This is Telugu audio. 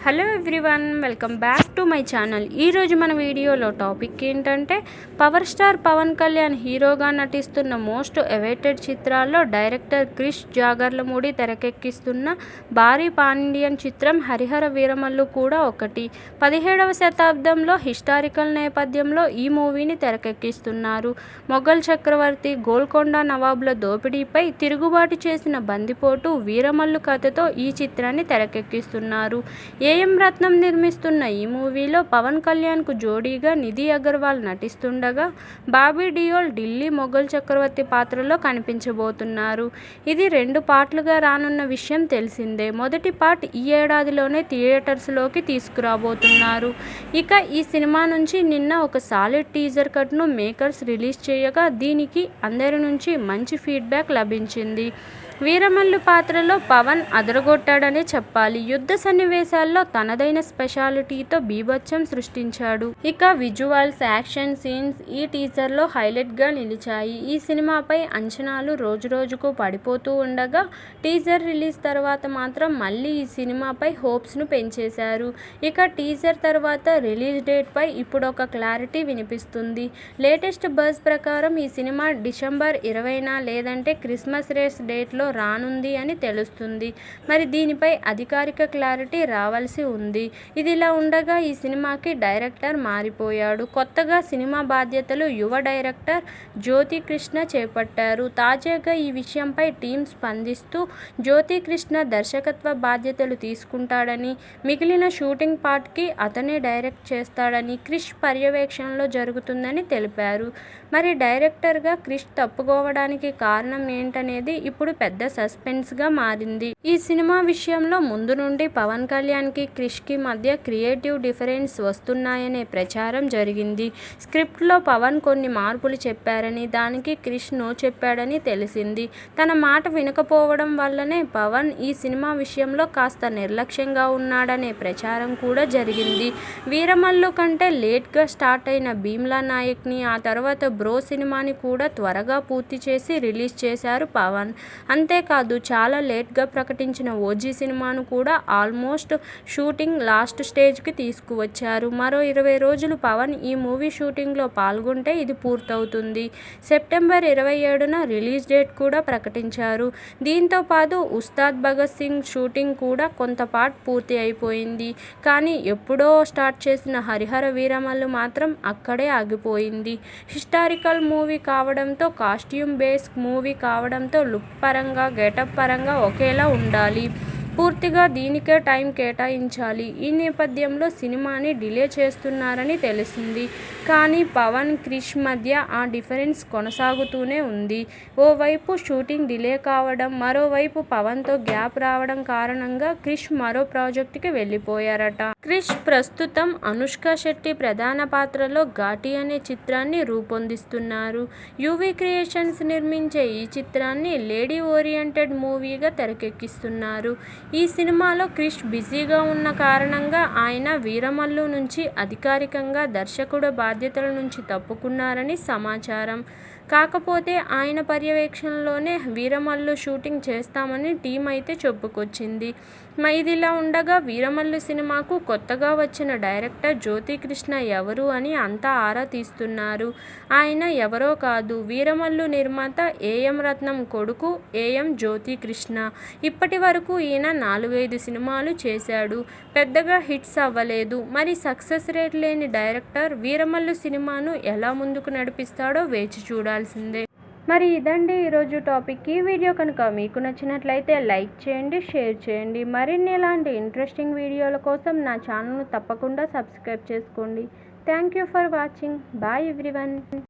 Hello everyone, welcome back to my channel. ఈరోజు మన వీడియోలో టాపిక్ ఏంటంటే పవర్ స్టార్ పవన్ కళ్యాణ్ హీరోగా నటిస్తున్న మోస్ట్ అవైటెడ్ చిత్రాల్లో డైరెక్టర్ క్రిష్ జాగర్లమూడి తెరకెక్కిస్తున్న భారీ పాన్ ఇండియన్ చిత్రం హరిహర వీరమల్లు కూడా ఒకటి. 17వ శతాబ్దంలో హిస్టారికల్ నేపథ్యంలో ఈ మూవీని తెరకెక్కిస్తున్నారు. మొఘల్ చక్రవర్తి గోల్కొండ నవాబుల దోపిడీపై తిరుగుబాటు చేసిన బందిపోటు వీరమల్లు కథతో ఈ చిత్రాన్ని తెరకెక్కిస్తున్నారు. ఏఎం రత్నం నిర్మిస్తున్న ఈ మూవీలో పవన్ కళ్యాణ్కు జోడీగా నిధి అగర్వాల్ నటిస్తుండగా బాబీ డియోల్ ఢిల్లీ మొఘల్ చక్రవర్తి పాత్రలో కనిపించబోతున్నారు. ఇది 2 పార్ట్లుగా రానున్న విషయం తెలిసిందే. మొదటి పార్ట్ ఈ ఏడాదిలోనే థియేటర్స్లోకి తీసుకురాబోతున్నారు. ఇక ఈ సినిమా నుంచి నిన్న ఒక సాలిడ్ టీజర్ కట్ను మేకర్స్ రిలీజ్ చేయగా దీనికి అందరి నుంచి మంచి ఫీడ్బ్యాక్ లభించింది. వీరమల్లు పాత్రలో పవన్ అదరగొట్టాడనే చెప్పాలి. యుద్ధ సన్నివేశాల్లో తనదైన స్పెషాలిటీతో బీభత్సం సృష్టించాడు. ఇక విజువల్స్, యాక్షన్ సీన్స్ ఈ టీజర్లో హైలైట్గా నిలిచాయి. ఈ సినిమాపై అంచనాలు రోజురోజుకు పడిపోతూ ఉండగా టీజర్ రిలీజ్ తర్వాత మాత్రం మళ్ళీ ఈ సినిమాపై హోప్స్ను పెంచేశారు. ఇక టీజర్ తర్వాత రిలీజ్ డేట్పై ఇప్పుడొక క్లారిటీ వినిపిస్తుంది. లేటెస్ట్ బజ్ ప్రకారం ఈ సినిమా డిసెంబర్ 20న లేదంటే క్రిస్మస్ రేస్ డేట్లో రానుంది అని తెలుస్తుంది. మరి దీనిపై అధికారిక క్లారిటీ రావాల్సి ఉంది. ఇదిలా ఉండగా ఈ సినిమాకి డైరెక్టర్ మారిపోయాడు. కొత్తగా సినిమా బాధ్యతలు యువ డైరెక్టర్ జ్యోతి కృష్ణ చేపట్టారు. తాజాగా ఈ విషయంపై టీం స్పందిస్తూ జ్యోతి కృష్ణ దర్శకత్వ బాధ్యతలు తీసుకుంటాడని, మిగిలిన షూటింగ్ పార్ట్కి అతనే డైరెక్ట్ చేస్తాడని, క్రిష్ పర్యవేక్షణలో జరుగుతుందని తెలిపారు. మరి డైరెక్టర్గా క్రిష్ తప్పుకోవడానికి కారణం ఏంటనేది ఇప్పుడు పెద్ద సస్పెన్స్గా మారింది. ఈ సినిమా విషయంలో ముందు నుండి పవన్ కళ్యాణ్కి క్రిష్కి మధ్య క్రియేటివ్ డిఫరెన్స్ వస్తున్నాయనే ప్రచారం జరిగింది. స్క్రిప్ట్లో పవన్ కొన్ని మార్పులు చెప్పారని, దానికి క్రిష్ నో చెప్పాడని తెలిసింది. తన మాట వినకపోవడం వల్లనే పవన్ ఈ సినిమా విషయంలో కాస్త నిర్లక్ష్యంగా ఉన్నాడనే ప్రచారం కూడా జరిగింది. వీరమల్లు కంటే లేట్గా స్టార్ట్ అయిన భీమ్లా నాయక్ని, ఆ తర్వాత బ్రో సినిమాని కూడా త్వరగా పూర్తి చేసి రిలీజ్ చేశారు పవన్. అంతేకాదు చాలా లేట్గా ప్రకటించిన ఓజీ సినిమాను కూడా ఆల్మోస్ట్ షూటింగ్ లాస్ట్ స్టేజ్కి తీసుకువచ్చారు. మరో 20 రోజులు పవన్ ఈ మూవీ షూటింగ్లో పాల్గొంటే ఇది పూర్తవుతుంది. సెప్టెంబర్ 27న రిలీజ్ డేట్ కూడా ప్రకటించారు. దీంతో పాటు ఉస్తాద్ భగత్ సింగ్ షూటింగ్ కూడా కొంత పార్ట్ పూర్తి అయిపోయింది. కానీ ఎప్పుడో స్టార్ట్ చేసిన హరిహర వీరమల్లు మాత్రం అక్కడే ఆగిపోయింది. హిస్టారికల్ మూవీ కావడంతో, కాస్ట్యూమ్ బేస్ మూవీ కావడంతో లుక్ పరంగా, గెటప్ పరంగా ఒకేలా ఉండాలి. పూర్తిగా దీనికే టైం కేటాయించాలి. ఈ నేపథ్యంలో సినిమాని డిలే చేస్తున్నారని తెలిసింది. కానీ పవన్, క్రిష్ మధ్య ఆ డిఫరెన్స్ కొనసాగుతూనే ఉంది. ఓవైపు షూటింగ్ డిలే కావడం, మరోవైపు పవన్తో గ్యాప్ రావడం కారణంగా క్రిష్ మరో ప్రాజెక్టుకి వెళ్ళిపోయారట. క్రిష్ ప్రస్తుతం అనుష్క శెట్టి ప్రధాన పాత్రలో ఘాటి అనే చిత్రాన్ని రూపొందిస్తున్నారు. యువి క్రియేషన్స్ నిర్మించే ఈ చిత్రాన్ని లేడీ ఓరియంటెడ్ మూవీగా తెరకెక్కిస్తున్నారు. ఈ సినిమాలో క్రిష్ బిజీగా ఉన్న కారణంగా ఆయన వీరమల్లు నుంచి అధికారికంగా దర్శకుడు బాధ్యతల నుంచి తప్పుకున్నారని సమాచారం. కాకపోతే ఆయన పర్యవేక్షణలోనే వీరమల్లు షూటింగ్ చేస్తామని టీం అయితే చెప్పుకొచ్చింది. ఇదిలా ఉండగా వీరమల్లు సినిమాకు కొత్తగా వచ్చిన డైరెక్టర్ జ్యోతి కృష్ణ ఎవరు అని అంతా ఆరా తీస్తున్నారు. ఆయన ఎవరో కాదు, వీరమల్లు నిర్మాత ఏఎం రత్నం కొడుకు ఏఎం జ్యోతి కృష్ణ. ఇప్పటి వరకు ఈయన 4-5 సినిమాలు చేశాడు. పెద్దగా హిట్స్ అవ్వలేదు. మరి సక్సెస్ రేట్ లేని డైరెక్టర్ వీరమల్లు సినిమాను ఎలా ముందుకు నడిపిస్తాడో వేచి చూడాల్సిందే. మరి ఇదండి ఈరోజు టాపిక్. ఈ వీడియో కనుక మీకు నచ్చినట్లయితే లైక్ చేయండి, షేర్ చేయండి. మరిన్ని ఇలాంటి ఇంట్రెస్టింగ్ వీడియోల కోసం నా ఛానల్ను తప్పకుండా సబ్స్క్రైబ్ చేసుకోండి. Thank you for watching. Bye everyone.